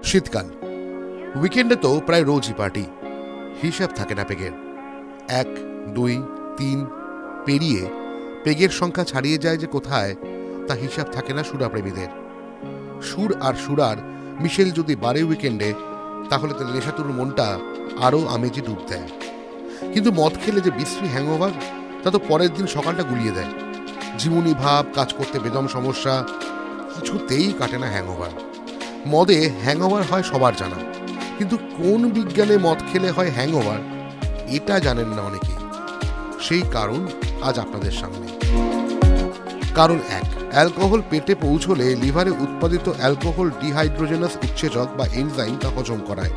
শীতকাল, উইকেন্ডে তো প্রায় রোজই পার্টি। হিসাব থাকে না পেগের। 1, 2, 3 পেরিয়ে পেগের সংখ্যা ছাড়িয়ে যায় যে কোথায়, তা হিসাব থাকে না সুরাপ্রেমীদের। সুর আর সুরার মিশেল যদি বারে উইকেন্ডে, তাহলে তার নেশাতুর মনটা আরও আমেজে ডুব দেয়। কিন্তু মদ খেলে যে বিশ্রী হ্যাংওভার, তা তো পরের দিন সকালটা গুলিয়ে দেয়। ঝিমুনি ভাব, কাজ করতে বেদম সমস্যা, কিছুতেই কাটে না হ্যাংওভার। মদে হ্যাংওভার হয় সবার জানা, কিন্তু কোন বিজ্ঞানে মদ খেলে হয় হ্যাংওভার, এটা জানেন না অনেকে। সেই কারণ আজ আপনাদের সামনে। কারণ 1, অ্যালকোহল পেটে পৌঁছলে লিভারে উৎপাদিত অ্যালকোহল ডিহাইড্রোজেনাস উৎসেচক বা এনজাইম তা হজম করায়।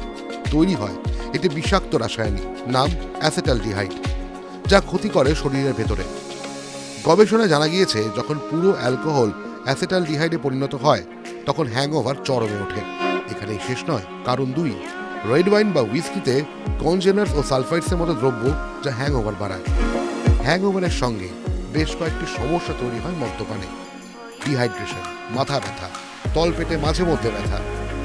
তৈরি হয় এটি বিষাক্ত রাসায়নিক, নাম অ্যাসেটালডিহাইড, যা ক্ষতি করে শরীরের ভেতরে। গবেষণায় জানা গিয়েছে, যখন পুরো অ্যালকোহল অ্যাসেটালডিহাইডে পরিণত হয়, তখন হ্যাংওভার চরমে ওঠে। এখানেই শেষ নয়। কারণ 2, রেড ওয়াইন বা হুইস্কিতে কনজেনার্স ও সালফাইডসের মতো দ্রব্য, যা হ্যাংওভার বাড়ায়। হ্যাংওভারের সঙ্গে বেশ কয়েকটি সমস্যা তৈরি হয় মদ্যপানে। ডিহাইড্রেশন, মাথা ব্যথা, তলপেটে মাঝে মধ্যে ব্যথা,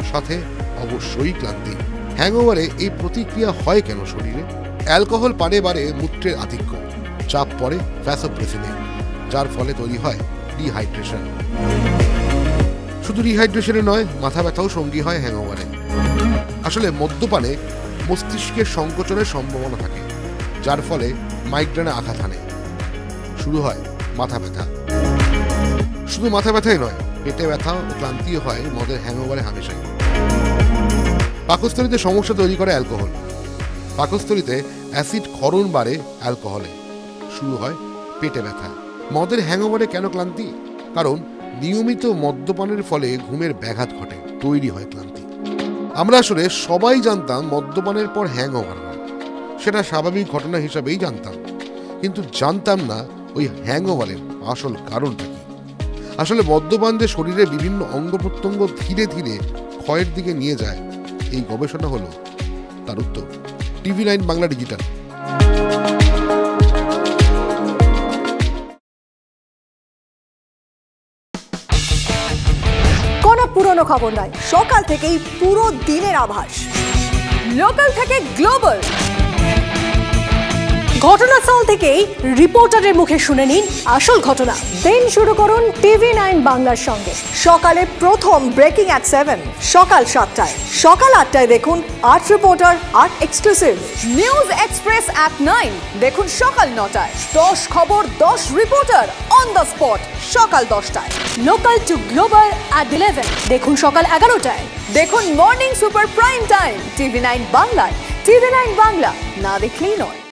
সাথে অবশ্যই ক্লান্তি। হ্যাংওভারে এই প্রতিক্রিয়া হয় কেন শরীরে? অ্যালকোহল পানে বাড়ে মূত্রের আধিক্য, চাপ পড়ে ভ্যাসোপ্রেসিনে, যার ফলে তৈরি হয় ডিহাইড্রেশন। শুধু ডিহাইড্রেশনে নয়, মাথা ব্যথাও সঙ্গী হয় হ্যাংওভারে। আসলে মদ্যপানে মস্তিষ্কের সংকোচনের সম্ভাবনা থাকে, যার ফলে মাইগ্রেনে আঘাত হানে। শুরু হয় মাথা ব্যথা। শুধু মাথা ব্যথাই নয়, পেটে ব্যথা ও ক্লান্তিও হয় মদের হ্যাংওভারে হামেশাই। পাকস্থলীতে সমস্যা তৈরি করে অ্যালকোহল। পাকস্থলীতে অ্যাসিড ক্ষরণ বাড়ে অ্যালকোহলে। শুরু হয় পেটে ব্যথা। মদের হ্যাংওভারে কেন ক্লান্তি? কারণ নিয়মিত মদ্যপানের ফলে ঘুমের ব্যাঘাত ঘটে, তৈরি হয় ক্লান্তি। আমরা আসলে সবাই জানতাম মদ্যপানের পর হ্যাংওভার হয়, সেটা স্বাভাবিক ঘটনা হিসাবেই জানতাম, কিন্তু জানতাম না ওই হ্যাংওভারের আসল কারণটা কি। আসলে মদ্যপান যে শরীরের বিভিন্ন অঙ্গ প্রত্যঙ্গ ধীরে ধীরে ক্ষয়ের দিকে নিয়ে যায়, এই গবেষণা হলো তার উত্তর। TV9 Bangla digital. কোনো পুরনো খবর নয়, সকাল থেকেই পুরো দিনের আভাস। লোকাল থেকে গ্লোবাল, ঘটনাস্থল থেকেই রিপোর্টারের মুখে শুনে নিন আসল ঘটনা। দিন শুরু করুন TV9 বাংলার সঙ্গে। সকালে প্রথম ব্রেকিং অ্যাট 7, সকাল 7টায়, সকাল 8টায় দেখুন art reporter, art exclusive. News express at 9 দেখুন সকাল 9টায়। 10 খবর, 10 রিপোর্টার অন দ্য স্পট সকাল 10টায়। লোকাল টু গ্লোবাল অ্যাট 11 দেখুন সকাল 11টায়। দেখুন morning super prime time TV9 বাংলায়। TV9 বাংলা না দেখলেই নয়।